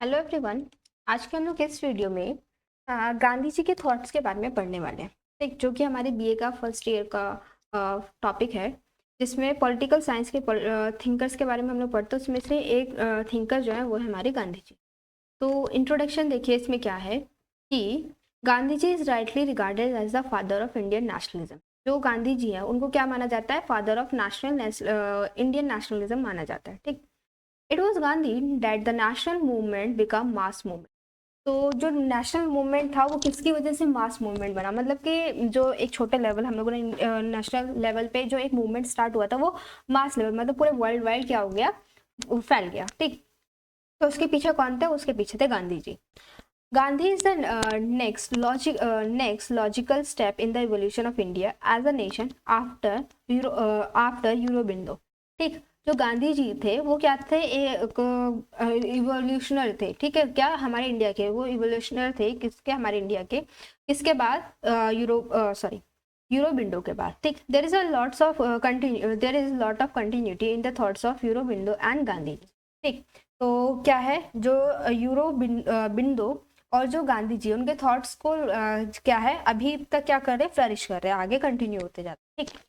Hello everyone. आज के हम लोग इस वीडियो में गांधी जी के थॉट्स के बारे में पढ़ने वाले हैं। ठीक, जो कि हमारे बीए का फर्स्ट ईयर का टॉपिक है, जिसमें पॉलिटिकल साइंस के थिंकर्स के बारे में हम लोग पढ़ते हैं। उसमें से एक थिंकर जो है वो है हमारे गांधी जी। तो इंट्रोडक्शन देखिए, इसमें क्या है कि Gandhi ji is rightly regarded as the father of Indian nationalism. जो गांधी जी है उनको क्या माना जाता है? फादर ऑफ इंडियन नेशनलिज्म माना जाता है। ठीक, it was Gandhi that the national movement become mass movement. तो जो नेशनल मूवमेंट था वो किसकी वजह से मास मूवमेंट बना? मतलब कि जो एक छोटे लेवल हम लोगों ने नेशनल लेवल पे जो एक मूवमेंट स्टार्ट हुआ था वो मास लेवल मतलब पूरे वर्ल्ड वाइड क्या हो गया, वो फैल गया। ठीक, तो उसके पीछे कौन थे? उसके पीछे थे Gandhi ji. Gandhi is the next logical step in the evolution of India as a nation after Aurobindo. ठीक, जो गांधी जी थे वो क्या थे? इवोल्यूशनर थे। ठीक है, क्या हमारे इंडिया के वो इवोल्यूशनर थे? किसके? हमारे इंडिया के। किसके बाद? यूरोबिंदो के बाद। ठीक, there is lot of continuity in the thoughts of Aurobindo and Gandhi. ठीक, तो क्या है जो बिंदो और जो गांधी जी उनके थॉट्स को क्या है अभी तक क्या कर रहे हैं? फ्लरिश कर रहे हैं, आगे कंटिन्यू होते जाते हैं। ठीक,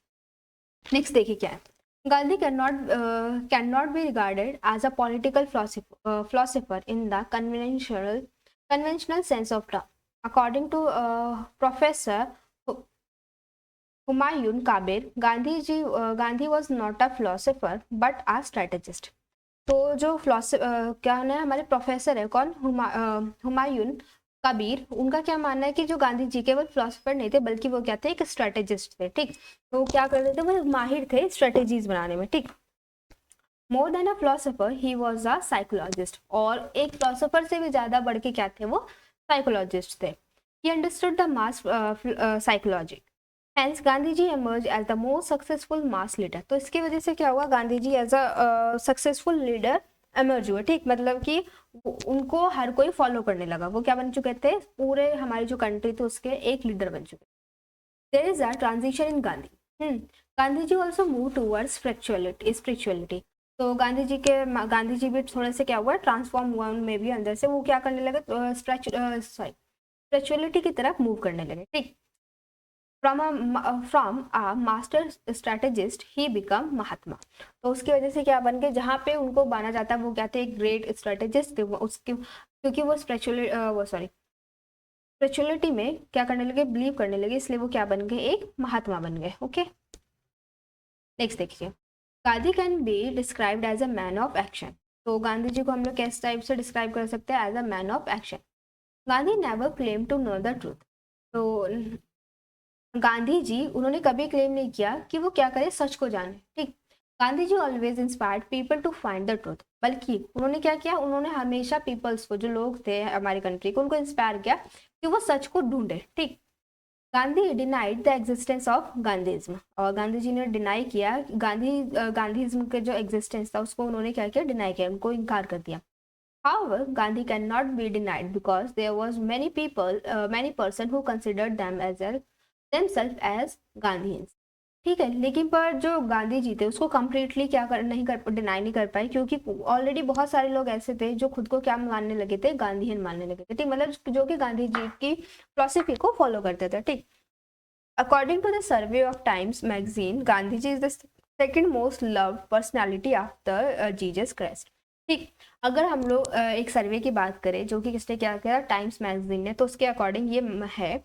नेक्स्ट देखिए क्या है। Gandhi can not be regarded as a political philosopher in the conventional sense of term. According to Professor Humayun Kabir, Gandhi was not a philosopher but a strategist. तो जो क्या है हमारे प्रोफेसर है कौन? हुमायूं कबीर। उनका क्या मानना है कि जो गांधी जी केवल फिलोसोफर नहीं थे बल्कि वो क्या थे? एक स्ट्रेटेजिस्ट थे। ठीक, तो वो क्या करते थे? वो माहिर थे स्ट्रेटेजीज बनाने में। ठीक, more than a philosopher he was a psychologist. और एक फिलोसोफर से भी ज्यादा बढ़ के क्या थे? वो साइकोलॉजिस्ट थे। He understood the mass psychology. Hence, Gandhi ji emerged as the most successful mass leader. तो इसकी वजह से क्या हुआ? Gandhi ji as a successful leader emerge हुए। ठीक, मतलब कि उनको हर कोई फॉलो करने लगा। वो क्या बन चुके थे? पूरे हमारी जो कंट्री थी उसके एक लीडर बन चुके। There is a transition in Gandhi. Gandhi ji also move towards spirituality. तो गांधी जी भी थोड़े से क्या हुआ? ट्रांसफॉर्म हुआ उनमें भी अंदर से। वो क्या करने लगे? स्पिरिचुअलिटी की तरफ मूव करने लगे। ठीक, from a master strategist he become महात्मा। तो उसकी वजह से क्या बन गए? जहाँ पे उनको माना जाता है वो क्या थे? एक ग्रेट स्ट्रेटेजिस्ट थे। उसके क्योंकि वो स्पिरिचुअलिटी में क्या करने लगे? बिलीव करने लगे, इसलिए वो क्या बन गए? एक महात्मा बन गए। ओके, नेक्स्ट देखिए। Gandhi can be described as a man of action. तो गांधी जी को हम लोग किस टाइप से डिस्क्राइब कर सकते हैं? As a man of action. Gandhi never claim to know the truth. तो गांधी जी उन्होंने कभी क्लेम नहीं किया कि वो क्या करे? सच को जाने। ठीक, Gandhi ji always inspired people to find the truth. बल्कि उन्होंने क्या किया? उन्होंने हमेशा पीपल्स को, जो लोग थे हमारी कंट्री को, उनको इंस्पायर किया कि वो सच को ढूंढे। ठीक, Gandhi denied the existence of Gandhism. और गांधी जी ने डिनाई किया गांधीज्म के जो एग्जिस्टेंस था उसको उन्होंने क्या किया? डिनाई किया, उनको इनकार कर दिया। However, Gandhi cannot be denied because there was many person who considered themselves as Gandhians. ठीक है, लेकिन पर जो गांधी जी थे उसको कम्प्लीटली डिनाई नहीं कर पाए, क्योंकि ऑलरेडी बहुत सारे लोग ऐसे थे जो खुद को क्या मानने लगे थे? गांधीयन मानने लगे थे। ठीक, मतलब जो कि गांधी जी की फिलोसफी को फॉलो करते थे। ठीक, according to the survey of Times magazine, Gandhi ji is the second most loved personality after Jesus Christ. ठीक, अगर हम लोग एक सर्वे की बात करें जो कि किसने क्या किया? टाइम्स मैगजीन ने, तो उसके अकॉर्डिंग ये है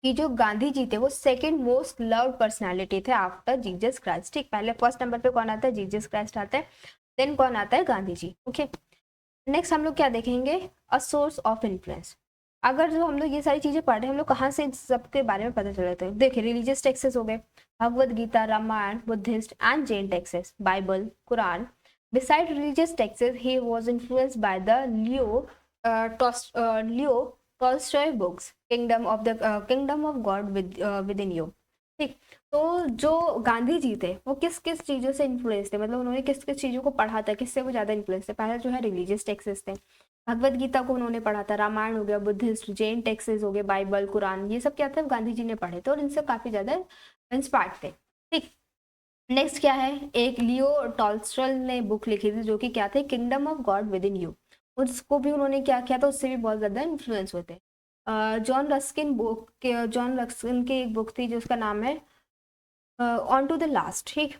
कि जो गांधी जी थे वो सेकंड मोस्ट लव्ड पर्सनालिटी थे आफ्टर जीसस क्राइस्ट। ठीक, पहले फर्स्ट नंबर पे कौन आता है? जीसस क्राइस्ट आता है, देन कौन आता है? गांधी जी। ओके, नेक्स्ट हम लोग क्या देखेंगे? A source of influence. अगर जो हम लोग ये सारी चीजें पढ़ रहे हैं, हम लोग कहाँ से सबके बारे में पता चल जाते हैं? देखिए, रिलीजियस टेक्सेस हो गए, Bhagavad Gita, Ramayana, Buddhist and Jain texts, Bible, Quran. Beside religious texts, he was influenced by the Leo Tolstoy books, Kingdom of God within you. ठीक, तो जो गांधी जी थे वो किस किस चीजों से इन्फ्लुएंस थे? मतलब उन्होंने किस किस चीजों को पढ़ा था? किससे वो ज्यादा इन्फ्लुएंस थे? पहले जो है रिलीजियस टेक्सेस थे, भगवद गीता को उन्होंने पढ़ा था, रामायण हो गया, बुद्धिस्ट, जैन टेक्सेस हो गए, बाइबल, कुरान, ये सब क्या था? गांधी जी ने पढ़े थे और इनसे काफी ज्यादा इंस्पायर्ड थे। ठीक, नेक्स्ट क्या है? एक लियो टॉल्स्टॉय ने बुक लिखी थी जो कि क्या थी? Kingdom of God with in you. उसको भी उन्होंने क्या किया था, उससे भी बहुत ज़्यादा इन्फ्लुएंस होते हैं। जॉन रस्किन की एक बुक थी जिसका नाम है ऑन टू द लास्ट, ठीक,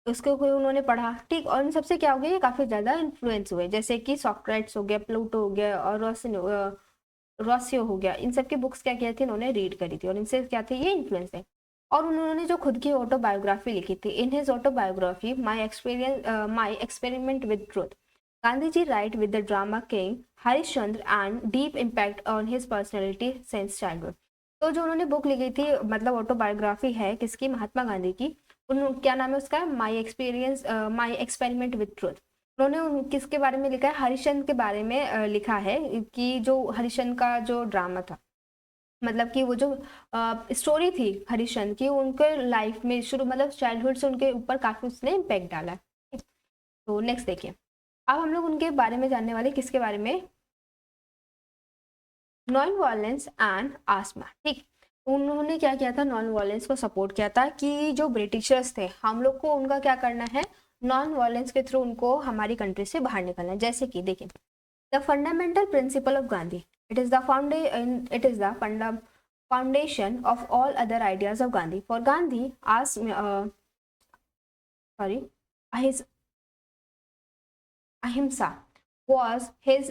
उसको कोई उन्होंने पढ़ा, ठीक, और इन सबसे क्या हो गया, ये काफ़ी ज़्यादा इन्फ्लुएंस हुए, जैसे कि सॉक्रेट्स हो गया, प्लूटो हो गया और रॉसियो हो गया, इन सब की बुक्स क्या किया थी इन्होंने रीड करी थी और इनसे क्या थे ये इन्फ्लुएंस है। और उन्होंने जो खुद की ऑटोबायोग्राफी लिखी थी, in his autobiography my experiment with truth, Gandhi ji write with the drama king Harishchandra and deep impact on his personality since childhood. तो जो उन्होंने बुक लिखी थी, मतलब ऑटोबायोग्राफी है किसकी, महात्मा गांधी की, उन क्या नाम है उसका, माई एक्सपेरिमेंट विद ट्रूथ। उन्होंने किसके बारे में लिखा है, हरिश्चंद्र के बारे में लिखा है कि जो हरिश्चंद्र का जो ड्रामा था, मतलब कि वो जो स्टोरी थी हरिश्चंद्र की, उनके लाइफ में शुरू मतलब चाइल्डहुड से उनके ऊपर काफी उसने इम्पैक्ट डाला है। तो नेक्स्ट देखिए, अब हम लोग उनके बारे में जानने वाले, किसके बारे में, नॉन वायलेंस एंड आस्मा, ठीक। उन्होंने क्या किया था, नॉन वायलेंस को सपोर्ट किया था कि जो ब्रिटिशर्स थे हम लोग को उनका क्या करना है, नॉन वायलेंस के थ्रू उनको हमारी कंट्री से बाहर निकलना है। जैसे कि देखिए, the fundamental principle of Gandhi, it is the foundation of all other ideas of Gandhi. For Gandhi, his ahimsa was his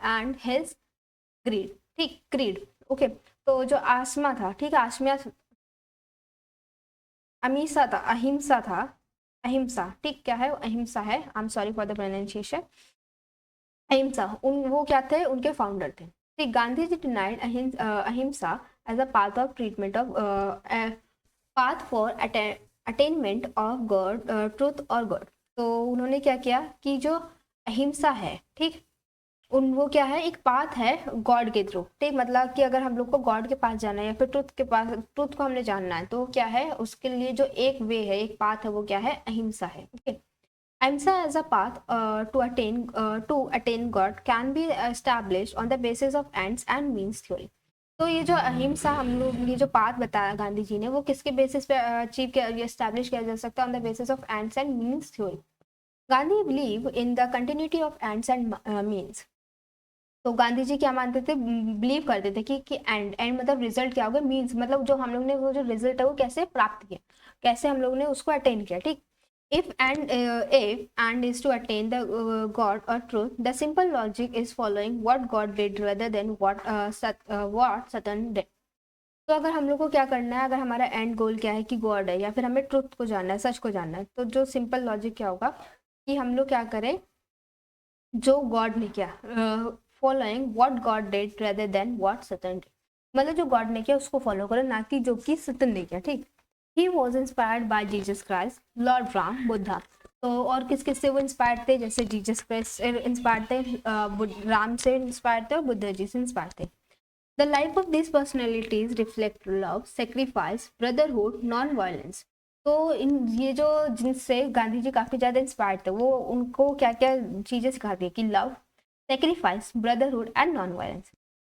and his greed. ठीक, greed, ओके। तो जो आसमा था, ठीक है, अहिंसा था, अहिंसा, ठीक, क्या है, अहिंसा है, I am sorry for the pronunciation, ahimsa, वो क्या थे, उनके फाउंडर थे, ठीक। Gandhi ji denied ahimsa as a path of treatment of path for attainment of God, truth और गॉड। तो उन्होंने क्या किया कि जो अहिंसा है, ठीक, वो क्या है, एक पाथ है गॉड के थ्रू, ठीक, मतलब कि अगर हम लोग को गॉड के पास जाना है या फिर ट्रुथ के पास, ट्रुथ को हमने जानना है, तो क्या है, उसके लिए जो एक वे है, एक पाथ है, वो क्या है, अहिंसा है, ओके। अहिंसा as a path to attain God can be established on the basis of ends and means theory. तो ये जो अहिंसा हम लोग, ये जो पाथ बताया गांधी जी ने, वो किसके बेसिस पे अचीव किया, एस्टैब्लिश किया जा सकता है, on the basis of ends and means theory. Gandhi believe in the continuity of ends and means. तो गांधी जी क्या मानते थे, बिलीव करते थे कि एंड मतलब रिजल्ट क्या होगा, मीन्स मतलब जो हम लोग ने वो जो रिजल्ट है वो कैसे प्राप्त किया, कैसे हम लोग ने उसको अटेन किया, ठीक। If and is to attain the God or truth, the simple logic is following what God did rather than what Satan did. तो अगर हम लोग को क्या करना है, अगर हमारा एंड गोल क्या है कि गॉड है या फिर हमें ट्रुथ को जानना है, सच को जानना है, तो जो सिंपल लॉजिक क्या होगा कि हम लोग क्या करें, जो गॉड ने किया, following what god did rather than what Satan did, मतलब जो गॉड ने किया उसको फॉलो करो, ना कि जो कि सतन ने किया, ठीक। He was inspired by Jesus Christ, Lord Ram, Buddha. तो और किस किस से वो इंस्पायर्ड थे, जैसे जीसस क्राइस्ट से इंस्पायर्ड थे, राम से इंस्पायर्ड थे और बुद्ध जी से इंस्पायर्ड थे। The life of this personalities reflect love, sacrifice, brotherhood, non violence. तो इन ये जो जिनसे गांधी जी काफ़ी ज़्यादा इंस्पायर्ड थे, वो उनको क्या क्या चीज़ें सिखाती है कि love, sacrifice, brotherhood, and non-violence.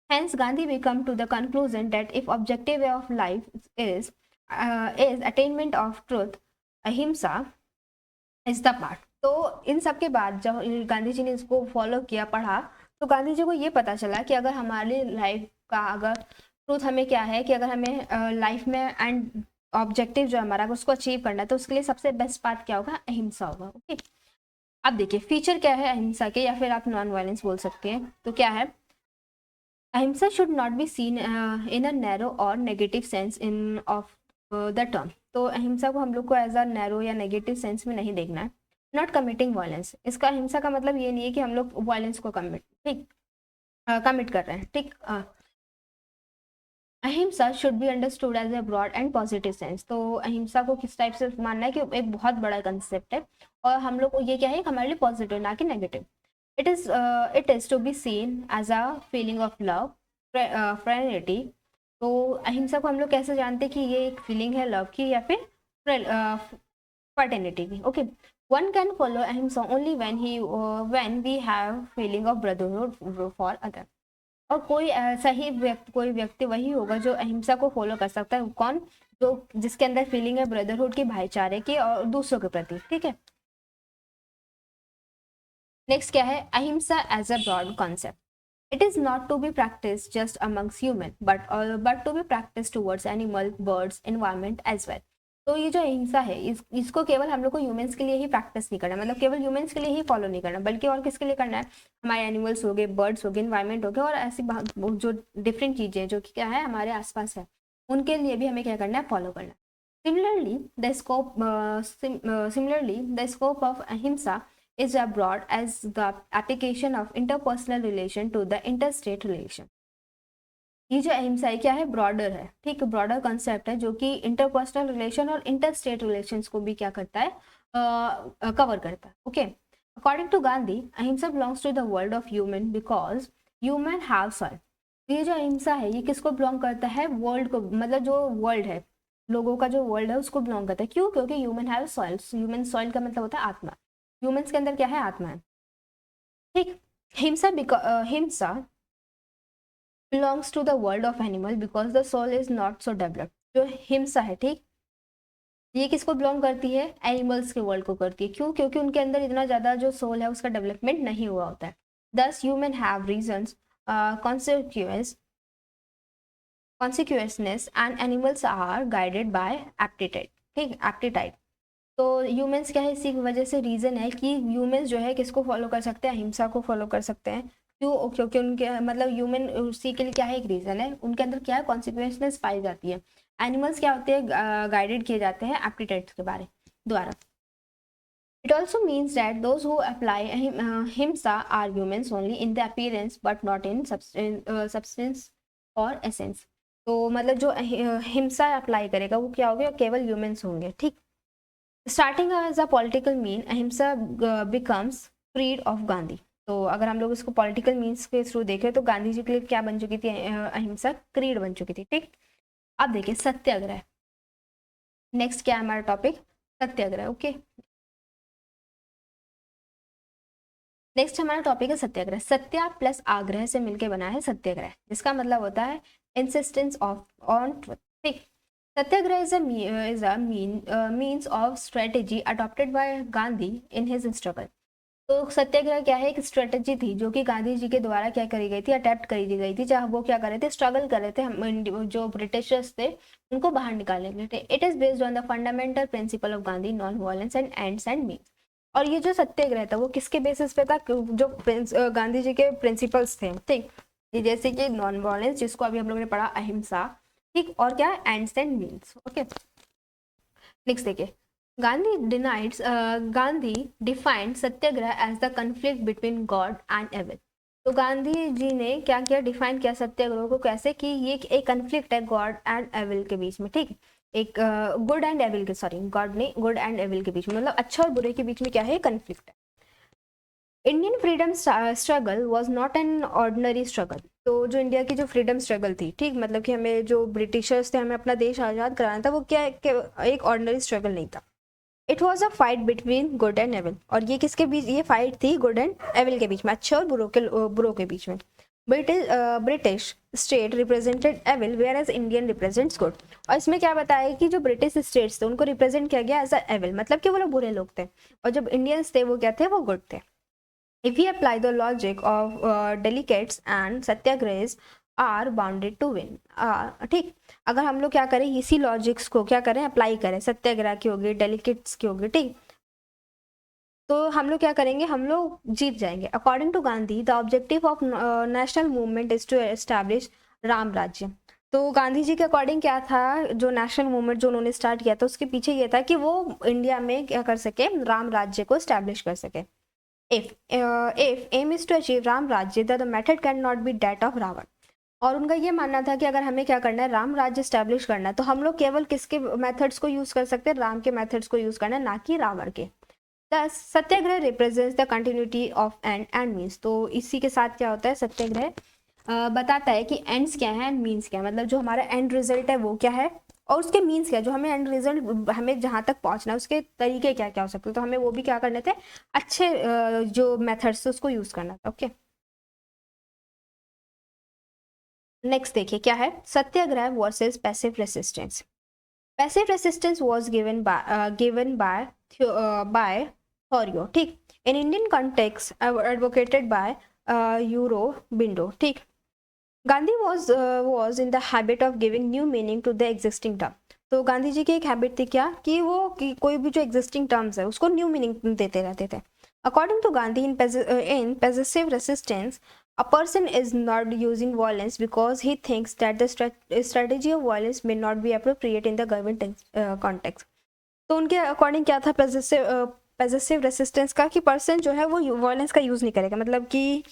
Hence, Gandhi will come to the conclusion that if objective way of life is attainment of truth, ahimsa is the part. तो इन सब के बाद जब गांधी जी ने इसको फॉलो किया, पढ़ा, तो गांधी जी को ये पता चला कि अगर हमारी लाइफ का अगर ट्रूथ हमें क्या है कि अगर हमें लाइफ में एंड ऑब्जेक्टिव जो हमारा उसको अचीव करना है, तो उसके लिए सबसे बेस्ट पाथ क्या होगा, अहिंसा होगा, ओके। अब देखिए फीचर क्या है अहिंसा के, या फिर आप नॉन वायलेंस बोल सकते हैं, तो क्या है, ahimsa should not be seen in a narrow or negative sense in of the term. तो अहिंसा को हम लोग को एज अ नैरो या नेगेटिव सेंस में नहीं देखना है। नॉट कमिटिंग वायलेंस, इसका अहिंसा का मतलब ये नहीं है कि हम लोग वायलेंस को कमिट, ठीक, कमिट कर रहे हैं, ठीक। Ahimsa should be understood as a broad and positive sense. तो अहिंसा को किस टाइप से मानना है कि एक बहुत बड़ा कंसेप्ट है और हम लोग को ये क्या है हमारे लिए पॉजिटिव ना कि negative. It is to be seen as a feeling of love, fraternity. तो अहिंसा को हम लोग कैसे जानते हैं कि ये एक फीलिंग है लव की या फिर फ्रेटर्निटी की, okay. One can follow ahimsa only when we have feeling of brotherhood for other. और कोई व्यक्ति वही होगा जो अहिंसा को फॉलो कर सकता है, कौन, जो जिसके अंदर फीलिंग है ब्रदरहुड की, भाईचारे की और दूसरों के प्रति, ठीक है। नेक्स्ट क्या है, ahimsa as a broad concept. It is not to be practiced just amongst human, but to be practiced towards animal, birds, environment as well. तो ये जो अहिंसा है इसको केवल हम लोग को ह्यूमंस के लिए ही प्रैक्टिस नहीं करना, मतलब केवल ह्यूमंस के लिए ही फॉलो नहीं करना, बल्कि और किसके लिए करना है, हमारे एनिमल्स हो गए, बर्ड्स हो गए, इन्वायरमेंट हो गया, और ऐसी जो डिफरेंट चीज़ें जो कि क्या है हमारे आसपास है, उनके लिए भी हमें क्या करना है, फॉलो करना है. Similarly, the scope of ahimsa is as broad as the application of interpersonal relation to the interstate relation. ये जो अहिंसा है क्या है, ब्रॉडर है, ठीक, ब्रॉडर कॉन्सेप्ट है जो कि इंटरपर्सनल रिलेशन और इंटरस्टेट रिलेशंस को भी क्या करता है, कवर करता है. Okay, according to Gandhi, ahimsa belongs to the world of human because human have soul. ये जो अहिंसा है ये किसको बिलोंग करता है, वर्ल्ड को, मतलब जो वर्ल्ड है, लोगों का जो वर्ल्ड है उसको बिलोंग करता है. क्यों? क्योंकि human have soil. Human soil का मतलब होता है आत्मा. ह्यूमंस के अंदर क्या है, आत्मा है. ठीक. Himsa belongs to the world of animal because the soul is not so developed. जो हिंसा है, ठीक, ये किसको बिलोंग करती है, एनिमल्स के वर्ल्ड को करती है. क्यों? क्योंकि उनके अंदर इतना ज़्यादा जो सोल है उसका डेवलपमेंट नहीं हुआ होता है. Thus human have reasons, consequences and animals are guided by appetite. ठीक, एप्टीटाइट. तो ह्यूमंस क्या है, इसी की वजह से रीज़न है कि ह्यूमंस जो है किसको फॉलो कर सकते हैं, अहिंसा को फॉलो कर सकते हैं. क्यों? क्योंकि उनके मतलब ह्यूमन उसी के लिए क्या है, एक रीज़न है, उनके अंदर क्या है, कॉन्सिक्वेंसेस पाई जाती है. एनिमल्स क्या होते हैं, गाइडेड किए जाते हैं एप्टीटाइट्स के बारे द्वारा. It also means that those who apply himsa are humans only in the appearance but not in substance or essence. तो मतलब जो हिंसा अप्लाई करेगा वो क्या होगा, केवल ह्यूमंस होंगे. ठीक. Starting as a political mean, ahimsa becomes creed of Gandhi. तो अगर हम लोग इसको पॉलिटिकल मीन्स के थ्रू देखें तो गांधी जी के लिए क्या बन चुकी थी, अहिंसा क्रीड बन चुकी थी. ठीक. अब देखिए सत्याग्रह. नेक्स्ट क्या है हमारा टॉपिक, सत्याग्रह. ओके, नेक्स्ट हमारा टॉपिक है सत्याग्रह. सत्या प्लस आग्रह से मिलकर बना है सत्याग्रह, जिसका मतलब होता है इंसिस्टेंस ऑफ ऑन ट्रुथ. ठीक. सत्याग्रह is a means of strategy adopted by Gandhi in his struggle. तो सत्याग्रह क्या है, एक स्ट्रेटजी थी जो कि गांधी जी के द्वारा क्या करी गई थी, अडेप्ट करी गई थी, चाहे वो क्या कर रहे थे, स्ट्रगल कर रहे थे, हम जो ब्रिटिशर्स थे उनको बाहर निकालने के लिए. It is based on the fundamental principle of Gandhi, non violence and ends and means. और ये जो सत्याग्रह था वो किसके बेसिस पे था, जो गांधी जी के प्रिंसिपल्स थे. ठीक. ये जैसे कि नॉन वायलेंस, जिसको अभी हम लोगों ने पढ़ा अहिंसा, ठीक, और क्या ends and means. Okay, next देखिए. Gandhi defined satyagraha as the conflict between god and evil. तो गांधी जी ने क्या किया, डिफाइन किया सत्याग्रह को कैसे, कि ये एक कन्फ्लिक्ट है गॉड एंड एविल के बीच में. ठीक. एक गुड एंड एविल के, सॉरी गॉड नहीं, गुड एंड एविल के बीच में, मतलब अच्छा और बुरे के बीच में क्या है, कन्फ्लिक्ट है. Indian freedom struggle was not an ordinary struggle. तो जो इंडिया की जो फ्रीडम स्ट्रगल थी, ठीक, मतलब कि हमें जो ब्रिटिशर्स थे हमें अपना देश आज़ाद कराना था, वो क्या एक ऑर्डिनरी स्ट्रगल नहीं था. It was a fight between good and evil. और ये किसके बीच, ये फाइट थी गुड एंड एविल के बीच में, अच्छे और बुरों के बीच में. British state represented evil whereas Indian represents good. और इसमें क्या बताया कि जो ब्रिटिश स्टेट्स थे उनको रिप्रेजेंट किया गया एज अ एविल, मतलब कि वो लोग बुरे लोग थे, और जब इंडियंस थे वो क्या थे, वो गुड थे. If we apply the logic of delegates and satyagrahis are bounded to win. ठीक. अगर हम लोग क्या करें, इसी लॉजिक्स को क्या करें, अप्लाई करें, सत्याग्रह की होगी, डेलीगेट्स की होगी, ठीक, तो हम लोग क्या करेंगे, हम लोग जीत जाएंगे. According to Gandhi, the objective of national movement is to establish Ram Rajya. तो गांधी जी के अकॉर्डिंग क्या था, जो नेशनल मूवमेंट जो उन्होंने स्टार्ट किया था उसके पीछे ये था कि वो इंडिया में क्या कर सके, राम राज्य को एस्टैब्लिश कर सके. If aim is to achieve Ram राज्य, the method cannot be that of Ravan. और उनका ये मानना था कि अगर हमें क्या करना है, राम राज्य स्टैब्लिश करना है, तो हम लोग केवल किसके मेथड्स को यूज कर सकते हैं, राम के मेथड्स को यूज करना है, ना कि रावण के. Thus, Satyagraha represents the continuity of and and means. तो इसी के साथ क्या होता है, सत्याग्रह बताता है कि एंड्स क्या है एंड मीन्स क्या है, मतलब जो हमारा एंड रिजल्ट है वो क्या है, और उसके मीन्स क्या, जो हमें एंड रिजल्ट, हमें जहाँ तक पहुँचना है उसके तरीके क्या क्या हो सकते हैं, तो हमें वो भी क्या करने थे, अच्छे जो मेथड्स उसको यूज करना था. ओके, नेक्स्ट देखिए क्या है, satyagraha versus passive resistance. Passive resistance was given by Thoreau. ठीक. In Indian context advocated by Aurobindo, ठीक। Gandhi was in the habit of giving new meaning to the existing term. तो गांधी जी की एक हैबिट थी क्या कि वो कोई भी जो एग्जिस्टिंग टर्म्स है उसको न्यू मीनिंग देते रहते थे। According to Gandhi in possessive resistance, a person is not using violence because he thinks that the strategy of violence may not be appropriate in the government context. तो उनके according क्या था possessive resistance का, कि person जो है वो violence का यूज़ नहीं करेगा, मतलब कि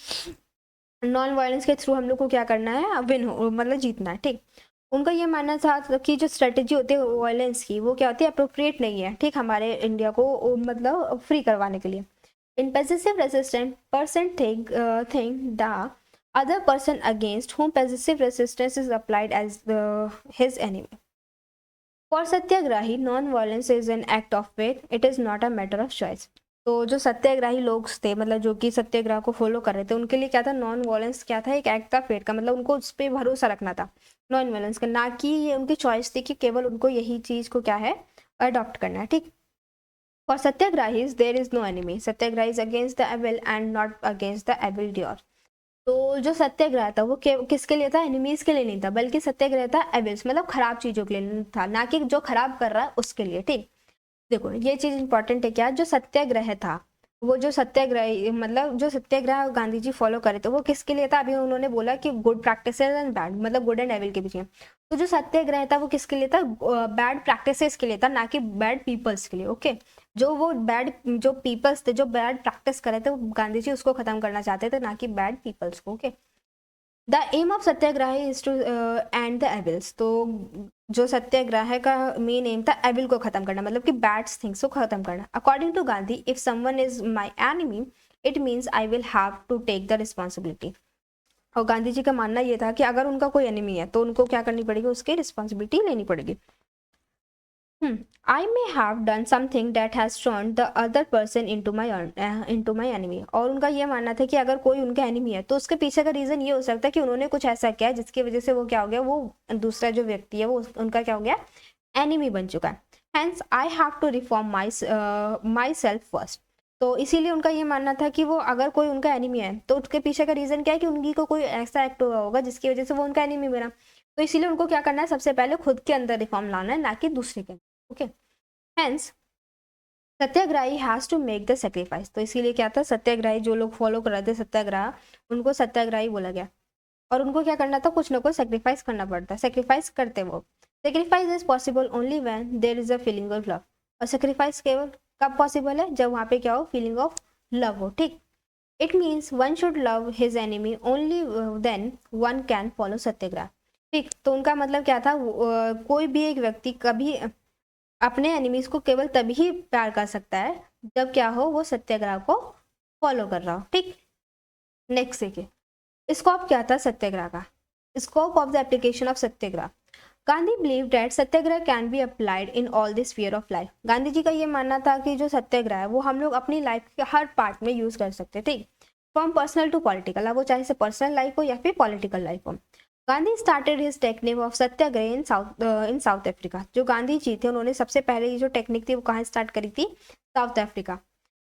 नॉन वायलेंस के थ्रू हम लोग को क्या करना है, विन हो, मतलब जीतना है, ठीक। उनका ये मानना था कि जो स्ट्रेटेजी होती है वायलेंस की वो क्या होती है, अप्रोप्रिएट नहीं है, ठीक, हमारे इंडिया को मतलब फ्री करवाने के लिए। In possessive resistant person think the other person against whom possessive resistance is applied as his enemy. For satyagrahi non violence is an act of faith, it is not a matter of choice. तो जो सत्याग्रही लोग थे, मतलब जो कि सत्याग्रह को follow कर रहे थे, उनके लिए क्या था, नॉन वायलेंस क्या था, एक एक्ट था फेट का, मतलब उनको उस पर भरोसा रखना था नॉन वायलेंस का, ना कि ये उनकी चॉइस थी कि केवल उनको यही चीज को क्या है, अडॉप्ट करना है, ठीक। For satyagrahis there is no enemy, satyagrahi against the evil and not against the evil doer. तो जो सत्याग्रह था वो किसके लिए था, एनिमीज के लिए नहीं था, बल्कि सत्याग्रह था एविल्स, मतलब खराब चीजों के लिए था, ना कि जो खराब कर रहा है उसके लिए, ठीक। देखो ये चीज इंपॉर्टेंट है, क्या जो सत्याग्रह था, वो जो सत्याग्रह मतलब जो सत्याग्रह गांधी जी फॉलो करे थे वो किसके लिए था, अभी उन्होंने बोला कि गुड प्रैक्टिसेस एंड बैड, मतलब गुड एंड एविल के बीच में। तो जो सत्याग्रह था वो किसके लिए था, बैड प्रैक्टिसेस के लिए था, ना कि बैड पीपल्स के लिए, ओके। जो वो बैड जो पीपल्स थे, जो बैड प्रैक्टिस कर रहे थे, वो गांधी जी उसको खत्म करना चाहते थे, ना कि बैड पीपल्स को, okay. The aim of satyagraha is to end the evils. तो जो सत्याग्रह का मेन एम था एविल को खत्म करना, मतलब कि बैड थिंग्स को खत्म करना। According to Gandhi, if someone is my enemy it means I will have to take the responsibility. और गांधी जी का मानना यह था कि अगर उनका कोई एनिमी है तो उनको क्या करनी पड़ेगी, उसकी रिस्पॉन्सिबिलिटी लेनी पड़ेगी। I may have done something that has turned the other person into my enemy. और उनका ये मानना था कि अगर कोई उनका एनिमी है तो उसके पीछे का रीजन ये हो सकता है कि उन्होंने कुछ ऐसा किया जिसकी वजह से वो क्या हो गया, वो दूसरा जो व्यक्ति है वो उनका क्या हो गया, एनिमी बन चुका है। Hence I have to reform myself first. तो इसीलिए उनका ये मानना था कि वो अगर कोई उनका एनिमी है तो उसके पीछे का रीजन क्या है कि उनकी को कोई ऐसा एक्ट हुआ होगा जिसकी वजह से वो उनका एनिमी बना। तो इसीलिए उनको क्या करना है, सबसे पहले खुद के अंदर रिफॉर्म लाना है, ना कि दूसरे के, okay. Hence satyagrahi has to make the sacrifice. तो इसीलिए क्या था, सत्याग्रही जो लोग फॉलो कर रहे थे सत्याग्रह, उनको सत्याग्रही बोला गया, और उनको क्या करना था, कुछ ना कुछ सेक्रीफाइस करना पड़ता है, सेक्रीफाइस करते वो। Sacrifice is possible only when there is a feeling of love. और सेक्रीफाइस केवल कब पॉसिबल है, जब वहाँ पे क्या हो, फीलिंग ऑफ लव हो, ठीक। It means one should love his enemy only then one can follow satyagraha, ठीक। तो उनका मतलब क्या था, कोई भी एक व्यक्ति कभी अपने एनिमीज को केवल तभी ही प्यार कर सकता है जब क्या हो, वो सत्याग्रह को फॉलो कर रहा हो, ठीक। नेक्स्ट देखिए, स्कोप क्या था सत्याग्रह का, scope of the application of satyagraha. Gandhi believe that satyagraha can be applied in all the sphere of life. Gandhi ji का ये मानना था कि जो सत्याग्रह है वो हम लोग अपनी लाइफ के हर पार्ट में यूज कर सकते हैं, ठीक। फ्रॉम पर्सनल टू पॉलिटिकल, अब वो चाहे से पर्सनल लाइफ हो या फिर पॉलिटिकल लाइफ हो। Gandhi started his technique of Satyagraha in south Africa. जो गांधी जी थे उन्होंने सबसे पहले ये जो टेक्निक थी वो कहाँ स्टार्ट करी थी, south Africa.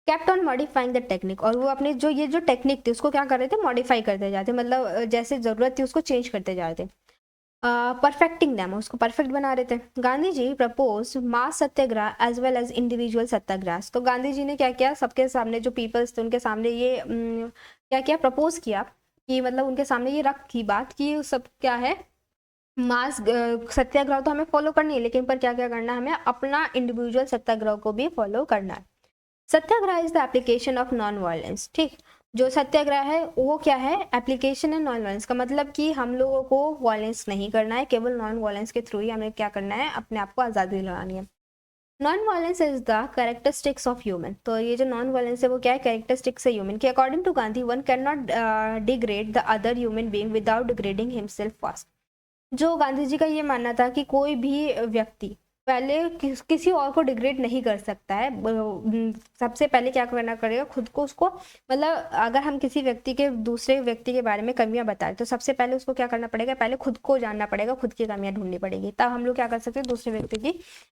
Kept on modifying the technique, और वो अपने जो ये जो टेक्निक थी उसको क्या कर रहे थे, मॉडिफाई करते जाते, मतलब जैसे जरूरत थी उसको चेंज करते जा रहे थे। परफेक्टिंग दैम, उसको परफेक्ट बना रहे थे। गांधी जी प्रपोज मास सत्याग्रह एज वेल एज इंडिविजुअल सत्याग्रह। तो गांधी जी ने क्या किया, सबके सामने जो पीपल्स थे उनके सामने ये क्या किया, प्रपोज किया, कि मतलब उनके सामने ये रखी बात कि सब क्या है, मास सत्याग्रह तो हमें फॉलो करनी है, लेकिन पर क्या क्या करना है, हमें अपना इंडिविजुअल सत्याग्रह को भी फॉलो करना है। Satyagraha is the application of non violence, ठीक। जो सत्याग्रह है वो क्या है, एप्लीकेशन है नॉन वायलेंस का, मतलब कि हम लोगों को वायलेंस नहीं करना है, केवल नॉन वायलेंस के थ्रू ही हमें क्या करना है, अपने आप को आज़ादी दिलानी है। Non violence is the characteristics of human. तो ये जो नॉन वायलेंस है वो क्या है, कैरेक्टरिस्टिक्स है ह्यूमन की। According to Gandhi, one can not degrade the other human being without degrading himself first. जो गांधी जी का ये मानना था कि कोई भी व्यक्ति पहले किसी और को डिग्रेड नहीं कर सकता है, सबसे पहले क्या करना पड़ेगा, खुद को उसको, मतलब अगर हम किसी व्यक्ति के दूसरे व्यक्ति के बारे में कमियां बताएं तो सबसे पहले उसको क्या करना पड़ेगा, पहले खुद को जानना पड़ेगा, खुद की कमियां ढूंढनी पड़ेगी, तब हम लोग क्या कर सकते हैं, दूसरे व्यक्ति की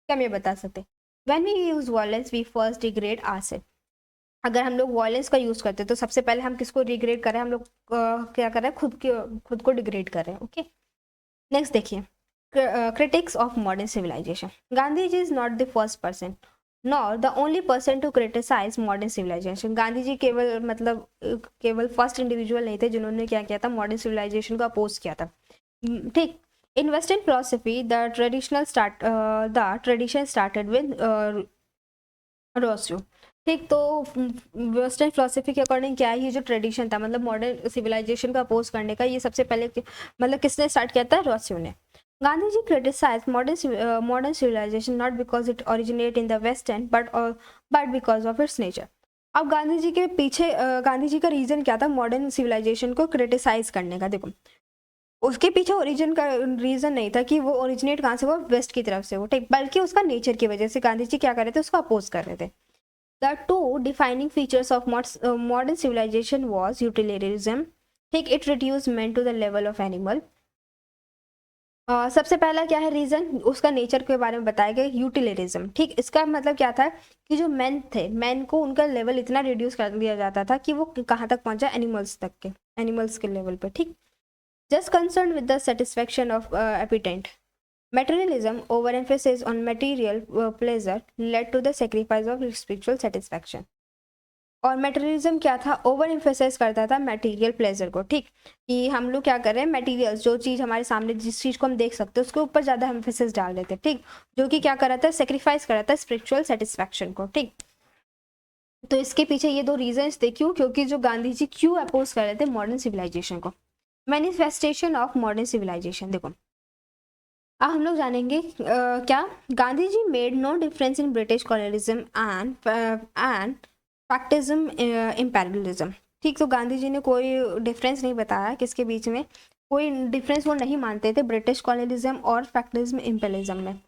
कमियां बता सकते हैं। When we use violence we first degrade ourselves. अगर हम लोग वायलेंस का यूज़ करते हैं तो सबसे पहले हम किसको डिग्रेड कर रहे हैं, हम लोग क्या कर रहे हैं, खुद को डिग्रेड कर रहे हैं। ओके, नेक्स्ट देखिए, critics of modern civilization. Gandhiji is not the first person nor the only person to criticize modern civilization. Gandhi ji केवल फर्स्ट इंडिविजुअल नहीं थे जिन्होंने क्या किया था, मॉडर्न सिविलाइजेशन को अपोज किया था। ठीक, in western philosophy the tradition started with Rousseau. ठीक, तो वेस्टर्न फिलोसफी के अकॉर्डिंग क्या है, ये जो ट्रेडिशन था मतलब मॉडर्न सिविलाइजेशन को अपोज करने का, ये सबसे पहले किसने स्टार्ट किया था, रोस्यू ने। Gandhiji criticized modern civilization not because it originated in the Western, but because of its nature. अब गांधी जी का रीजन क्या था मॉडर्न सिविलाइजेशन को क्रिटिसाइज करने का? देखो, उसके पीछे ओरिजिन का रीजन नहीं था कि वो ओरिजिनेट कहाँ से, वो वेस्ट की तरफ से वो, ठीक, बल्कि उसका नेचर की वजह से गांधी जी क्या कर रहे थे, उसको अपोज कर रहे थे। The two defining features of modern civilization was utilitarianism. ठीक, it reduce man to the level of animal. सबसे पहला क्या है रीजन, उसका नेचर के बारे में बताया गया, यूटिलिटिज्म। ठीक, इसका मतलब क्या था कि जो मैन थे, मैन को उनका लेवल इतना रिड्यूस कर दिया जाता था कि वो कहाँ तक पहुंचा, एनिमल्स के लेवल पे। ठीक, just concern with the satisfaction of appetite. Materialism, overemphasis on material pleasure led to the sacrifice of spiritual satisfaction. और मटेरियलिज्म क्या था, ओवर एम्फेसाइज करता था मटेरियल प्लेजर को। ठीक, कि हम लोग क्या कर रहे हैं, मटेरियल्स, जो चीज़ हमारे सामने, जिस चीज़ को हम देख सकते हैं उसके ऊपर ज़्यादा एम्फेसिस डाल देते हैं। ठीक, जो कि क्या कर रहा था, सेक्रीफाइस कर रहा था स्पिरिचुअल सेटिस्फैक्शन को। ठीक, तो इसके पीछे ये दो रीजंस थे, क्यों, क्योंकि जो गांधी जी क्यों अपोज कर रहे थे मॉडर्न सिविलाइजेशन को। मैनिफेस्टेशन ऑफ मॉडर्न सिविलाइजेशन, देखो अब हम लोग जानेंगे क्या, Gandhi ji made no difference in British colonialism and fascism imperialism. ठीक, तो गांधी जी ने कोई डिफरेंस नहीं बताया किसके बीच में, कोई डिफरेंस वो नहीं मानते थे ब्रिटिश कॉलोनिज्म और फैक्टिज्म इम्पेरियलिज्म में।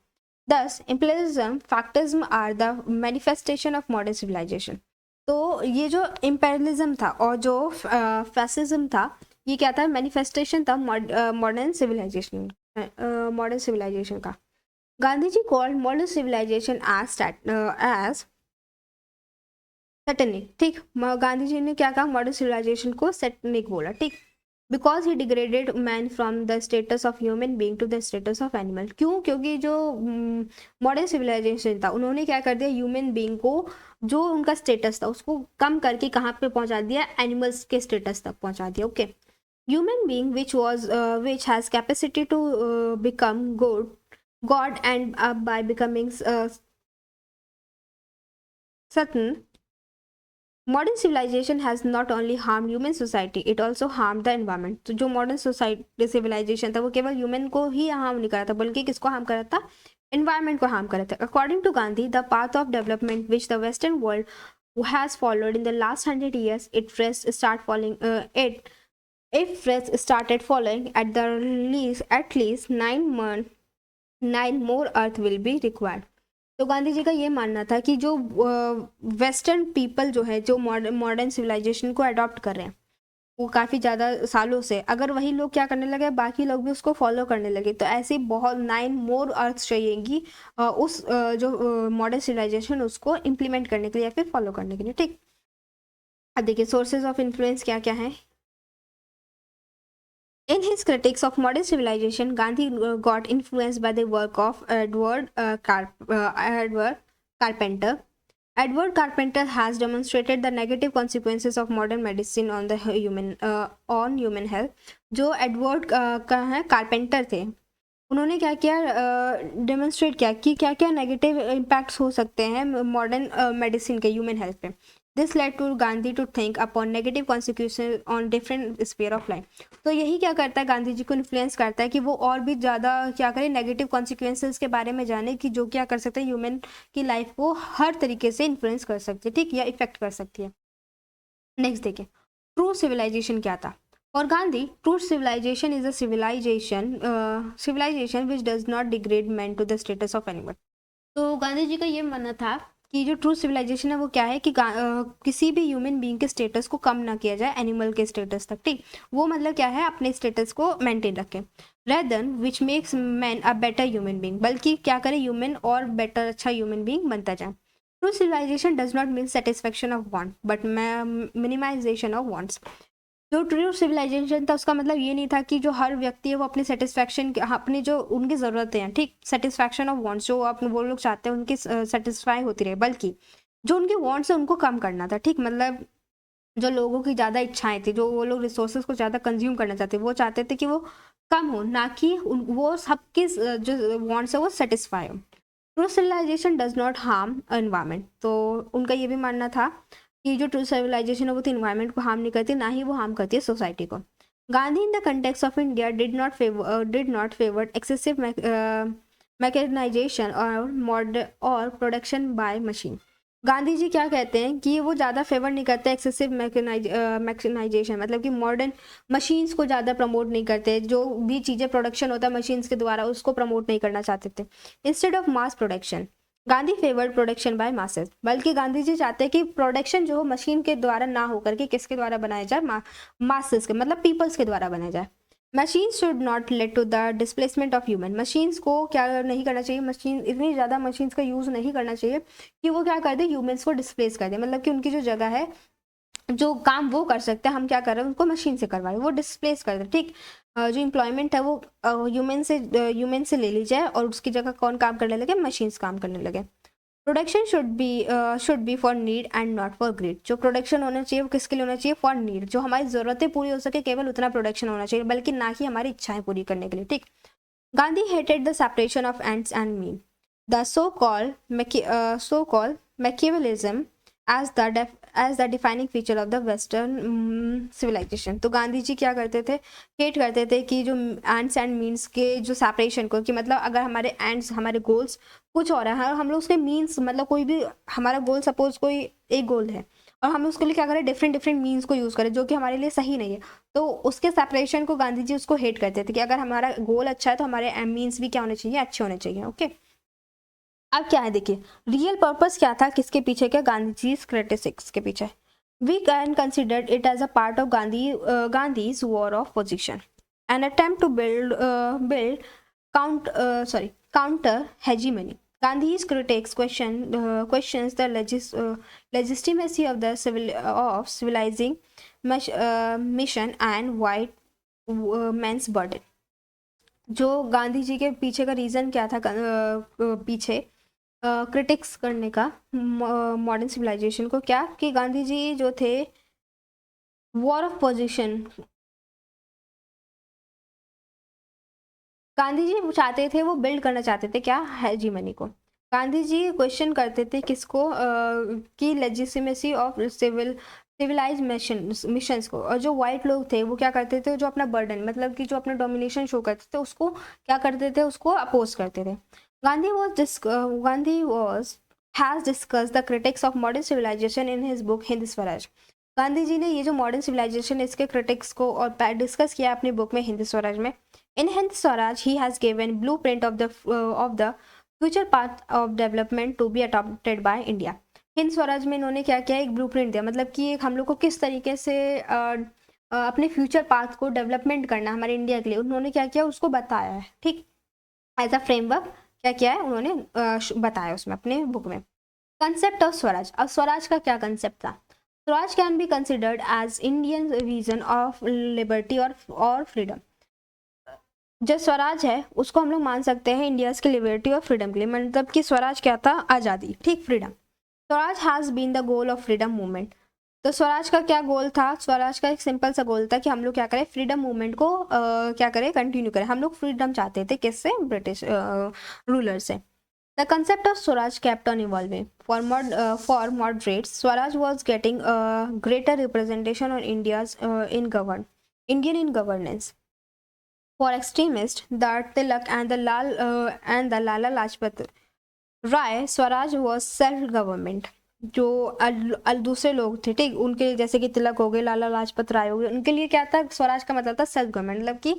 Thus imperialism fascism are the manifestation of modern civilization. तो ये जो इम्पेरियलिज्म था और जो फैसिज्म था, ये क्या था, मैनिफेस्टेशन था मॉडर्न सिविलाइजेशन का। Gandhi ji called modern civilization as satanic. ठीक, गांधी जी ने क्या कहा, मॉडर्न सिविलाइजेशन को सैटेनिक बोला। ठीक, because he degraded man from the status of human being to the status of animal. क्यों, क्योंकि जो मॉडर्न सिविलाइजेशन था, उन्होंने क्या कर दिया, ह्यूमन बीइंग को जो उनका स्टेटस था उसको कम करके कहाँ पे पहुंचा दिया, एनिमल्स के स्टेटस तक पहुंचा दिया। Okay, human being which has capacity to become God and by becoming certain. Modern civilization has not only harmed human society, it also harmed the environment. तो जो modern society civilization था वो केवल human को ही harm नहीं करा था, बल्कि किसको harm करा था, environment को harm करा था। According to Gandhi, the path of development which the Western world has followed in the last 100 years, if first started following at least 9 more earth will be required. तो गांधी जी का ये मानना था कि जो वेस्टर्न पीपल जो है, जो मॉडर्न सिविलाइजेशन को अडॉप्ट कर रहे हैं, वो काफ़ी ज़्यादा सालों से, अगर वही लोग क्या करने लगे, बाकी लोग भी उसको फॉलो करने लगे, तो ऐसे बहुत 9 मोर अर्थ चाहिएगी उस जो मॉडर्न सिविलाइजेशन उसको इम्प्लीमेंट करने के लिए या फिर फॉलो करने के लिए। ठीक, अब देखिए सोर्सेज ऑफ इन्फ्लुएंस क्या क्या है। In his critiques of modern civilization, Gandhi got influenced by the work of Edward Carpenter. Edward Carpenter has demonstrated the negative consequences of modern medicine on the human health. जो Edward का है, carpenter थे, उन्होंने क्या किया, demonstrate किया कि क्या क्या नेगेटिव इम्पैक्ट्स हो सकते हैं मॉडर्न मेडिसिन के ह्यूमन हेल्थ पे। This led to Gandhi to think upon negative consequences on different sphere of life. तो यही क्या करता है, गांधी जी को इन्फ्लुएंस करता है कि वो और भी ज़्यादा क्या करें, नेगेटिव कॉन्सिक्वेंसेज के बारे में जाने कि जो क्या कर सकते हैं, ह्यूमन की लाइफ को हर तरीके से इन्फ्लुएंस कर सकती है, ठीक, या इफेक्ट कर सकती है। नेक्स्ट देखिए, ट्रू सिविलाइजेशन क्या था। For Gandhi, true civilization is a civilization which does not degrade man to the status of animal. तो गांधी जी का ये मानना था कि जो ट्रू सिविलाइजेशन है वो क्या है कि किसी भी ह्यूमन बीइंग के स्टेटस को कम ना किया जाए एनिमल के स्टेटस तक। ठीक, वो मतलब क्या है, अपने स्टेटस को मेंटेन रखें। Rather than which makes man a better human being, बल्कि क्या करे, ह्यूमन और बेटर अच्छा ह्यूमन बीइंग बनता जाए। True civilization does not mean satisfaction of want but minimization of wants. जो ट्रू सिविलाइजेशन था उसका मतलब ये नहीं था कि जो हर व्यक्ति है वो अपनी सेटिस्फैक्शन, अपनी जो उनकी ज़रूरतें हैं, ठीक, सेटिस्फैक्शन ऑफ वांट्स, जो आप वो लोग चाहते हैं उनकी सेटिस्फाई होती रहे, बल्कि जो उनके वांट्स है उनको कम करना था, ठीक। मतलब जो लोगों की ज़्यादा इच्छाएं थी, जो वो लोग रिसोर्सेज को ज़्यादा कंज्यूम करना चाहते, वो चाहते थे कि वो कम हो, ना कि वो सबके जो वांट्स है वो सेटिस्फाई हो। True civilization does not harm environment, तो उनका ये भी मानना था कि जो ट्रू सिविलाइजेशन है वो तो इन्वायरमेंट को हार्म नहीं करती, ना ही वो हार्म करती है सोसाइटी को। Gandhi in the context of India did not favour excessive mechanization और production by machine. Gandhi ji क्या कहते हैं कि वो ज़्यादा फेवर नहीं करते एक्सेसिव मैकेनाइजेशन, मतलब कि मॉडर्न मशीन्स को ज़्यादा प्रमोट नहीं करते, जो भी चीज़ें प्रोडक्शन होता है मशीन्स के द्वारा उसको प्रमोट नहीं करना चाहते थे। Instead of mass production Gandhi favoured production by masses, बल्कि गांधी जी चाहते हैं कि प्रोडक्शन जो हो मशीन के द्वारा ना होकर के किसके द्वारा बनाया जाए, मासेस के, मतलब पीपल्स के द्वारा बनाया जाए। Machine should not lead to the displacement of human, machines को क्या नहीं करना चाहिए, मशीन इतनी ज़्यादा मशीन्स का यूज़ नहीं करना चाहिए कि वो क्या कर दे, ह्यूमंस को डिस्प्लेस कर दे, मतलब कि उनकी जो जगह है, जो काम वो कर सकते हैं हम क्या कर रहे हैं उनको मशीन से करवाए, वो डिस्प्लेस कर दे, ठीक। जो एम्प्लॉयमेंट है वो ह्यूमन से ले ली जाए और उसकी जगह कौन काम करने लगे, मशीन्स काम करने लगे। Production should be for need and not for greed, जो प्रोडक्शन होना चाहिए वो किसके लिए होना चाहिए, फॉर नीड, जो हमारी ज़रूरतें पूरी हो सके केवल उतना प्रोडक्शन होना चाहिए, बल्कि ना कि हमारी इच्छाएं पूरी करने के लिए, ठीक। Gandhi hated the separation of ends and mean, the so called Machiavellism as the defining feature of the western civilization। तो गांधी जी क्या करते थे, हेट करते थे कि जो एंड्स एंड मीन्स के जो सेपरेशन को, कि मतलब अगर हमारे एंड्स, हमारे गोल्स कुछ और है, हम लोग उसके मीन्स, मतलब कोई भी हमारा गोल, सपोज कोई एक गोल है और हम उसके लिए क्या करें, डिफरेंट मीन्स को यूज़ करें जो कि हमारे लिए सही नहीं है, तो उसके सेपरेशन को गांधी जी उसको हेट करते थे कि अगर हमारा गोल अच्छा है तो हमारे मीन्स भी क्या होने चाहिए, अच्छे होने चाहिए, ओके। अब क्या है देखिए, रियल पर्पस क्या था किसके पीछे, क्या गांधी जी क्रिटिक्स के पीछे। We can consider it as a part of Gandhi's war of position, an attempt to build counter hegemony. Gandhi's critics questions the legitimacy of the civilizing mission and white man's burden। जो गांधी जी के पीछे का reason क्या था, पीछे critics करने का modern civilization को, क्या कि गांधी जी जो थे war of position, Gandhi ji चाहते थे, वो बिल्ड करना चाहते थे क्या, हेजीमनी को। गांधी जी क्वेश्चन करते थे किसको, कि लेजिटिमेसी ऑफ सिविलाइज मिशंस को, और जो वाइट लोग थे वो क्या करते थे, जो अपना बर्डन, मतलब कि जो अपना डोमिनेशन शो करते थे उसको क्या करते थे, उसको अपोज करते थे। Gandhi was has discuss the critics of modern civilization in his book Hind Swaraj. Gandhi ji ने ये जो मॉडर्न सिविलाइजेशन है इसके क्रिटिक्स को और डिस्कस किया अपनी बुक में हिंद स्वराज में। In Hind Swaraj, he has given blueprint of the future path of development to be adopted by India। Hind Swaraj में इन्होंने क्या किया, एक ब्लूप्रिंट दिया, मतलब कि एक हम लोग को किस तरीके से अपने फ्यूचर पाथ को डेवलपमेंट करना हमारे इंडिया के लिए, उन्होंने क्या किया उसको बताया है, ठीक। एज अ फ्रेमवर्क क्या किया है उन्होंने बताया उसमें अपने बुक में। कंसेप्ट ऑफ स्वराज, अब स्वराज का क्या कंसेप्ट था। Swaraj can be considered as Indian vision of liberty और फ्रीडम। जो स्वराज है उसको हम लोग मान सकते हैं इंडियाज की लिबर्टी और फ्रीडम के लिए, मतलब कि स्वराज क्या था, आज़ादी, ठीक, freedom. Swaraj has been the goal of freedom movement. तो स्वराज का क्या गोल था, स्वराज का एक सिंपल सा गोल था कि हम लोग क्या करें, फ्रीडम मूवमेंट को क्या करें, कंटिन्यू करें। हम लोग फ्रीडम चाहते थे किससे, ब्रिटिश रूलर से। The concept of Swaraj kept on evolving. For moderates, Swaraj was getting a greater representation on Indian in governance. For extremists, the Tilak and the Lala Lajpat Rai, Swaraj was self government। जो दूसरे लोग थे, ठीक, उनके लिए जैसे कि तिलक हो गए, लाला लाजपत राय हो गए, उनके लिए क्या था, स्वराज का मतलब था सेल्फ गवर्नमेंट, मतलब कि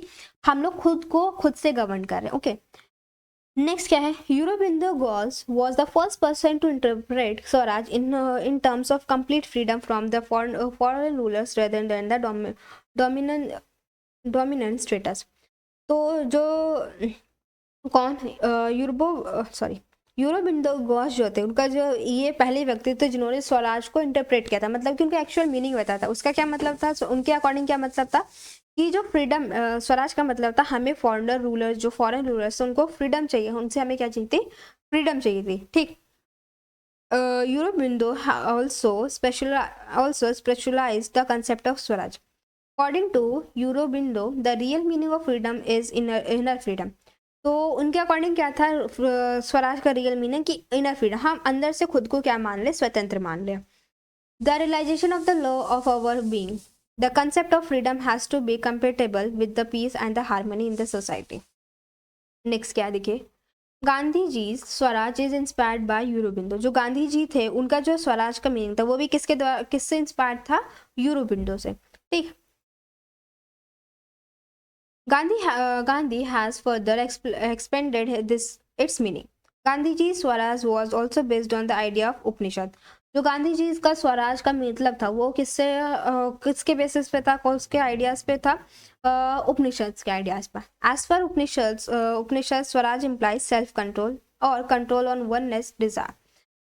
हम लोग खुद को खुद से गवर्न कर रहे हैं, ओके। नेक्स्ट क्या है, यूरोबिंदो गॉल्स was the first person to interpret Swaraj in terms of complete freedom from the foreign rulers rather than the dominant status. तो जो कौन यूरोबिंदो घोष जो थे, उनका जो ये पहले व्यक्ति थे जिन्होंने स्वराज को इंटरप्रेट किया था, मतलब कि उनका एक्चुअल मीनिंग बताया था। उसका क्या मतलब था, उनके अकॉर्डिंग क्या मतलब था कि जो फ्रीडम, स्वराज का मतलब था हमें फॉरेनर रूलर्स, जो फॉरेन रूलर्स उनको फ्रीडम चाहिए, उनसे हमें क्या चाहिए थी, फ्रीडम चाहिए थी, ठीक। Eurobindo also specialized the concept of Swaraj. According to Eurobindo, the real meaning of freedom is inner freedom. तो उनके अकॉर्डिंग क्या था स्वराज का रियल मीनिंग कि इनर फ्रीडम, हम अंदर से खुद को क्या मान ले, स्वतंत्र मान ले। The realization of the law of our being, the concept of freedom has to be compatible with the peace and the harmony in the society. Next क्या देखिए, Gandhi ji swaraj is inspired by Aurobindo. जो गांधी जी थे उनका जो स्वराज का मीनिंग था वो भी किसके द्वारा, किससे इंस्पायर्ड था, यूरोबिंदो से, ठीक। Gandhi has further expanded this its meaning. Gandhi ji Swaraj was also based on the idea of उपनिषद। जो गांधी जी का स्वराज का मतलब था वो किसके बेसिस पे था, उसके आइडियाज पे था, उपनिषद के आइडियाज पर। एज पर उपनिषद स्वराज इम्प्लाइज सेल्फ कंट्रोल और कंट्रोल ऑन वननेस डिजायर।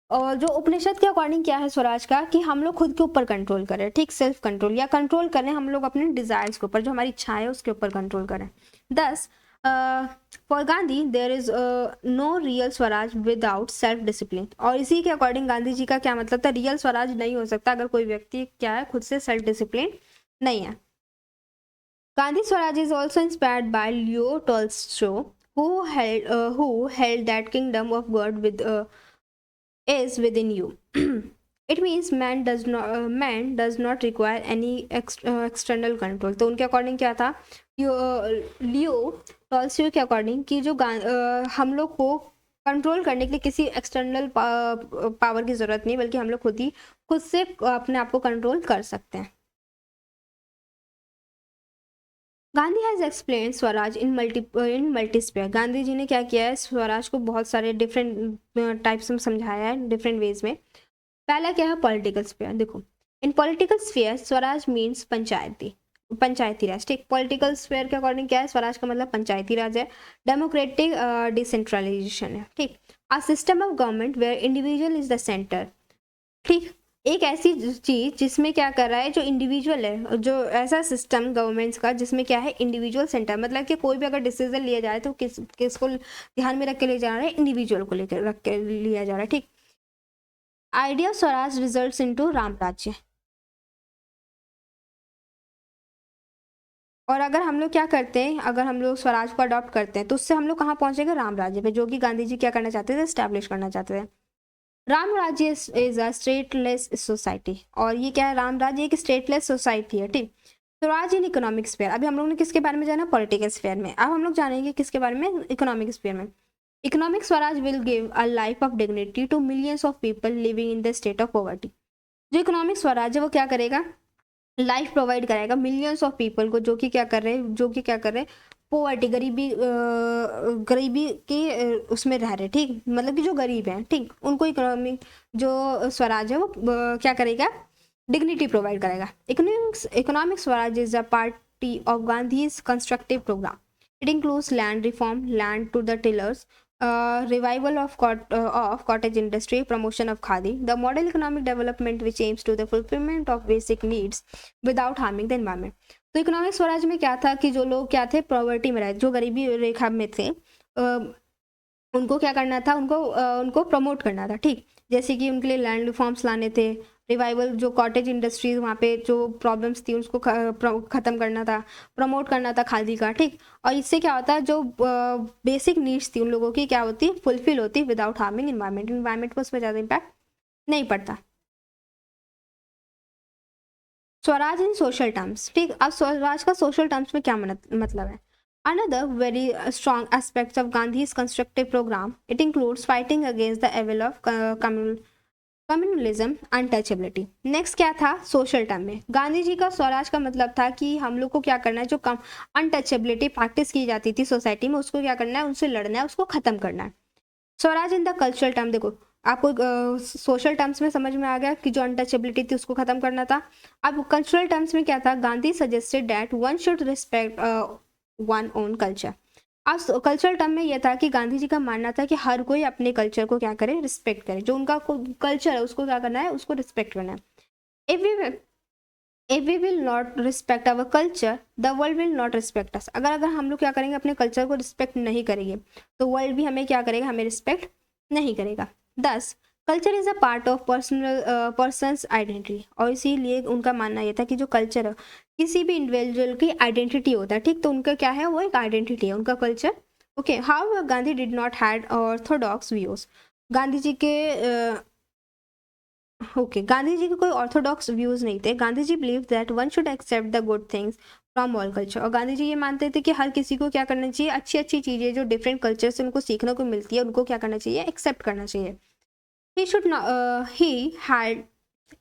और जो उपनिषद के अकॉर्डिंग क्या है स्वराज का, कि हम लोग खुद के ऊपर कंट्रोल करें, ठीक, सेल्फ कंट्रोल, या कंट्रोल करें हम लोग अपने डिजायर्स के ऊपर, जो हमारी इच्छाएं है उसके ऊपर कंट्रोल करें। Thus, for Gandhi there is no real swaraj without self discipline. और इसी के अकॉर्डिंग गांधी जी का क्या मतलब था, रियल स्वराज नहीं हो सकता अगर कोई व्यक्ति क्या है, खुद से सेल्फ डिसिप्लिन नहीं है। Gandhi Swaraj is also inspired by Leo Tolstoy, who held that kingdom of God is within you. It means man does not require any external control. तो उनके अकॉर्डिंग क्या था, लियो टॉल्स्टॉय के अकॉर्डिंग कि जो हम लोग को कंट्रोल करने के लिए किसी एक्सटर्नल पावर की जरूरत नहीं, बल्कि हम लोग खुद से अपने आप को कंट्रोल कर सकते हैं। गांधी हैज एक्सप्लेन स्वराज इन मल्टीस्पेयर। गांधी जी ने क्या किया है, स्वराज को बहुत सारे डिफरेंट टाइप्स में समझाया है, डिफरेंट वेज में। पहला क्या है, पॉलिटिकल स्फीयर। देखो, in political sphere Swaraj means panchayati raj, ठीक। पॉलिटिकल स्फीयर के अकॉर्डिंग क्या है, स्वराज का मतलब पंचायती राज है, डेमोक्रेटिक डिसेंट्रलाइजेशन है, ठीक। A system of government where individual is the centre, ठीक। एक ऐसी चीज जिसमें क्या कर रहा है, जो इंडिविजुअल है, जो ऐसा सिस्टम गवर्नमेंट्स का जिसमें क्या है, इंडिविजुअल सेंटर, मतलब कि कोई भी अगर डिसीजन लिया जाए तो किसको ध्यान में रख के लिया जा रहा है, इंडिविजुअल को लेकर रख के लिया जा रहा है, ठीक। Idea Swaraj results into Ram राज्य। और अगर हम लोग क्या करते हैं, अगर हम लोग स्वराज को अडॉप्ट करते हैं तो उससे हम लोग कहाँ पहुंचेंगे, राम राज्य पे, जो कि गांधी जी क्या करना चाहते थे, स्टैब्लिश करना चाहते थे। राम राज्य इज अ स्टेटलेस सोसाइटी। और ये क्या है, राम राज्य एक स्टेटलेस सोसाइटी है, ठीक। Swaraj in economic sphere. अभी हम लोग ने किसके बारे में जाना, पॉलिटिकल स्फीयर में। अब हम लोग जानेंगे किसके बारे में, इकोनॉमिक स्फीयर में। Economic swaraj will give a life of dignity to millions of people living in the state of poverty. जो इकोनॉमिक स्वराज है वो क्या करेगा, लाइफ प्रोवाइड कराएगा मिलियंस ऑफ पीपल को, जो कि क्या कर रहे हैं, पोवर्टी, गरीबी के उसमें रह रहे, ठीक। मतलब कि जो गरीब हैं, ठीक, उनको इकोनॉमिक जो स्वराज है वो क्या करेगा, डिग्निटी प्रोवाइड करेगा। Economic swaraj is a part of Gandhi's constructive programme. It includes land reform, land to the tillers, revival of cottage industry, promotion of khadi, the model economic development which aims to the fulfillment of basic needs without harming the environment. तो economic Swaraj में क्या था कि जो लोग क्या थे, poverty में रहे, जो गरीबी रेखा में थे, उनको क्या करना था, उनको प्रमोट करना था, ठीक। जैसे कि उनके लिए लैंड रिफॉर्म्स लाने थे, रिवाइवल, जो कॉटेज इंडस्ट्रीज वहाँ पे जो प्रॉब्लम्स थी उसको ख़त्म करना था, प्रमोट करना था खादी का, ठीक। और इससे क्या होता है, जो बेसिक नीड्स थी उन लोगों की क्या होती, फुलफिल होती विदाउट हार्मिंग इन्वायरमेंट पर उसमें ज़्यादा इम्पैक्ट नहीं पड़ता। स्वराज इन सोशल टर्म्स, ठीक। अब स्वराज का सोशल टर्म्स में क्या मतलब है। Another very strong aspect of Gandhi's constructive program, it includes fighting against the evil of communalism, untouchability. Next क्या था, सोशल टर्म में गांधी जी का स्वराज का मतलब था कि हम लोग को क्या करना है, जो कम अनटचेबिलिटी प्रैक्टिस की जाती थी सोसाइटी में, उसको क्या करना है, उनसे लड़ना है, उसको खत्म करना है। Swaraj in the cultural term, देखो आपको सोशल टर्म्स में समझ में आ गया कि जो अनटचेबिलिटी थी उसको खत्म करना था। अब कल्चरल टर्म्स में क्या था, Gandhi suggested that one should respect one own culture. आज कल्चरल टर्म में यह था कि गांधी जी का मानना था कि हर कोई अपने कल्चर को क्या करे, रिस्पेक्ट करे, जो उनका कल्चर है उसको क्या करना है, उसको रिस्पेक्ट करना है। If we will not respect our culture the world will not respect us. अगर अगर हम लोग क्या करेंगे, अपने कल्चर को रिस्पेक्ट नहीं करेंगे तो वर्ल्ड भी हमें क्या करेगा, हमें रिस्पेक्ट नहीं करेगा। 10 culture is a part of persons identity. और इसीलिए उनका मानना यह था कि जो कल्चर है किसी भी इंडिविजुअल की आइडेंटिटी होता है, ठीक, तो उनका क्या है, वो एक आइडेंटिटी है, उनका culture. Okay, how Gandhi did not had orthodox views. Gandhi ji के गांधी जी के कोई ऑर्थोडॉक्स व्यूज नहीं थे। Gandhi ji believe that one should accept the good things from all culture. और गांधी जी ये मानते थे कि हर किसी को क्या करना चाहिए, अच्छी अच्छी चीज़ें जो डिफरेंट कल्चर से उनको सीखने को मिलती है उनको क्या करना चाहिए, एक्सेप्ट करना चाहिए। ही शुड ही हैड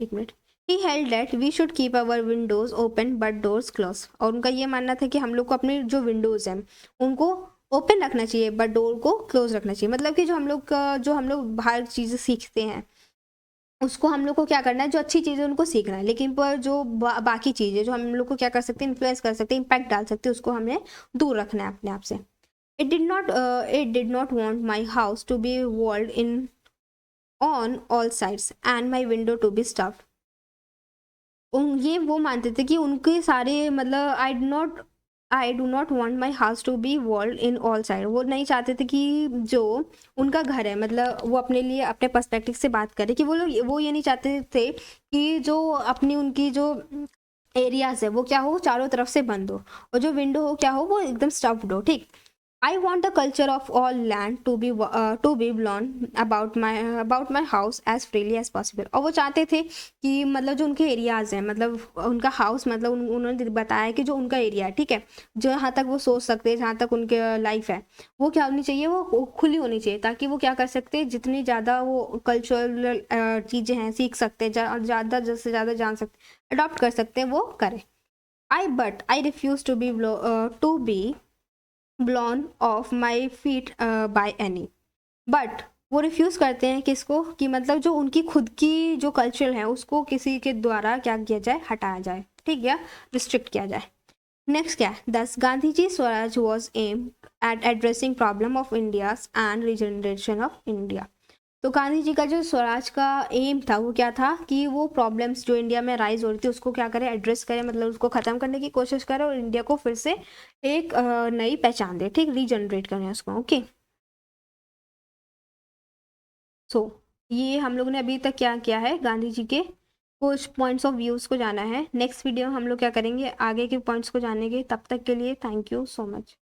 एक minute he held that we should keep our windows open but doors closed. और उनका ये मानना था कि हम लोग को अपने जो विंडोज हैं उनको ओपन रखना चाहिए बट डोर को क्लोज रखना चाहिए। मतलब कि जो हम लोग बाहर चीज़ें सीखते हैं उसको हम लोग को क्या करना है, जो अच्छी चीज़ें उनको सीखना है, लेकिन पर जो बाकी चीज़ें जो हम लोग को क्या कर सकते हैं, इन्फ्लुएंस कर सकते हैं, इम्पैक्ट डाल सकते हैं, उसको हमें दूर रखना है अपने आप से। It did not want my house to be walled in on all sides and my window to be stuffed. ये वो मानते थे कि उनके सारे मतलब I do not want my house to be walled in all side. वो नहीं चाहते थे कि जो उनका घर है, मतलब वो अपने लिए अपने पर्सपेक्टिव से बात करें कि वो ये नहीं चाहते थे कि जो अपनी उनकी जो एरियाज है वो क्या हो, चारों तरफ से बंद हो, और जो विंडो हो क्या हो, वो एकदम स्टफ्ड हो, ठीक। I want the culture of all land to be blown about my house as freely as possible। और वो चाहते थे कि मतलब जो उनके एरियाज हैं, मतलब उनका हाउस, मतलब उन्होंने बताया कि जो उनका एरिया है, ठीक है, जो जहाँ तक वो सोच सकते हैं, जहाँ तक उनके लाइफ है, वो क्या होनी चाहिए, वो खुली होनी चाहिए, ताकि वो क्या कर सकते हैं, जितनी ज़्यादा वो कल्चरल चीज़ें हैं सीख सकते हैं, ज़्यादा से ज़्यादा जान सकते, अडॉप्ट कर सकते हैं, वो करें। I refuse to be blown off my feet by any. But वो रिफ्यूज़ करते हैं किसको, कि मतलब जो उनकी खुद की जो कल्चर है उसको किसी के द्वारा क्या किया जाए, हटाया जाए, ठीक, या रिस्ट्रिक्ट किया जाए। नेक्स्ट क्या है, 10 Gandhi ji Swaraj was aim at addressing problem of India and regeneration of India. तो गांधी जी का जो स्वराज का एम था वो क्या था, कि वो प्रॉब्लम्स जो इंडिया में राइज हो रही थी उसको क्या करें, एड्रेस करें, मतलब उसको ख़त्म करने की कोशिश करें और इंडिया को फिर से एक नई पहचान दे, ठीक, रीजनरेट करें उसको। ओके, सो ये हम लोग ने अभी तक क्या किया है, गांधी जी के कुछ पॉइंट्स ऑफ व्यूज़ को जाना है। नेक्स्ट वीडियो हम लोग क्या करेंगे, आगे के पॉइंट्स को जानेंगे। तब तक के लिए थैंक यू सो मच।